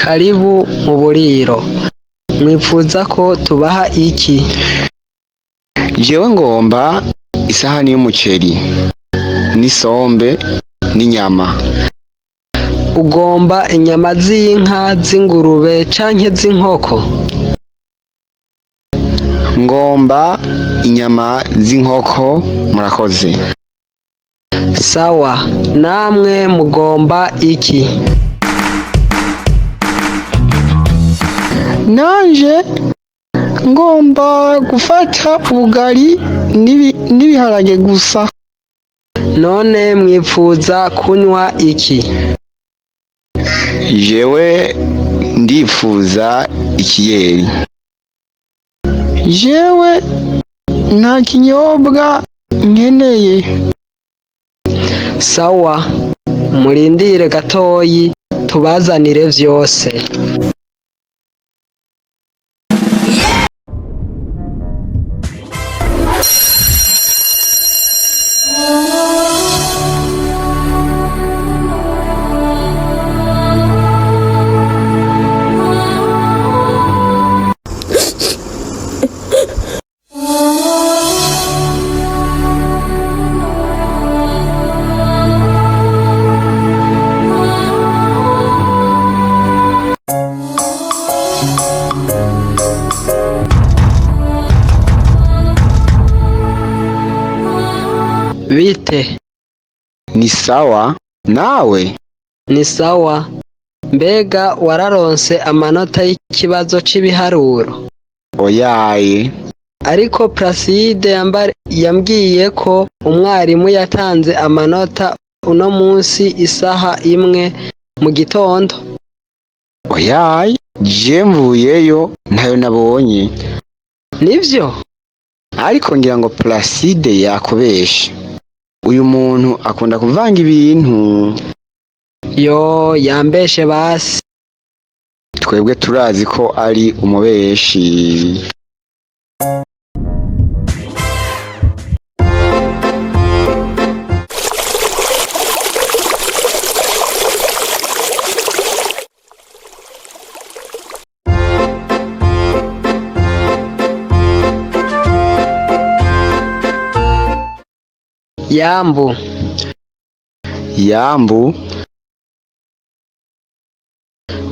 karibu mu buriro. Mwipfuza ko tubaha iki? Jewe ngomba isahani y'umuceri n'isombe n'inyama. Ugomba inyama z'inka, z'ingurube canke z'inkoko? Ngomba inyama z'inkoko, murakoze. Sawa, namwe mugomba iki? Nanje ngomba gufata ubugari n'ibiharage gusa. None mwipfuza kunywa iki? Jewe ndifuza ikiyeri. Jewe nta kinyobwa nkeneye. Sawa, murindire gatoyi tubazanire vyose. Bite? Ni sawa nawe? Ni sawa. Mbega wararonse amanota y'ikibazo c'ibiharuro? Oyaye. Ariko Placide yambwiye ko umwarimu yatanze amanota uno munsi isaha 1 mu gitondo. Oyaye, je mvuyeyo ntayo nabonye. Nivyo? Ariko ngira ngo Placide yakubeshe. Uyu muntu akunda kuvanga ibintu. Yo, yambeshe basi. Twebwe turazi ko ari umubeshi. Yambu. Yambu.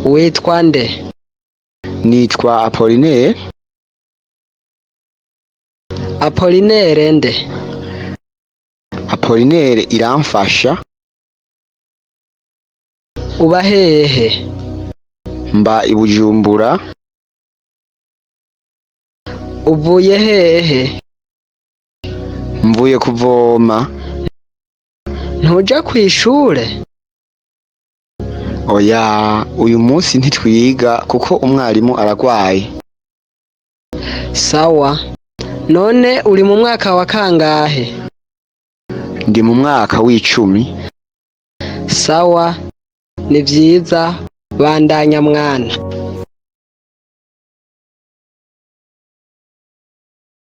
Witwa nde? Nitwa Apollinaire. Apollinaire nde? Apollinaire iramfasha. Uba hehe? Mba i Bujumbura. Uvuye hehe? Mvuye kuvoma. Ntuja kw'ishure? Oya, uyu munsi ntitwiga kuko umwarimu aragwaye. Sawa. None uri mu mwaka wa kangahe? Ndi mu mwaka w'10. Sawa, ni vyiza, bandanya mwana.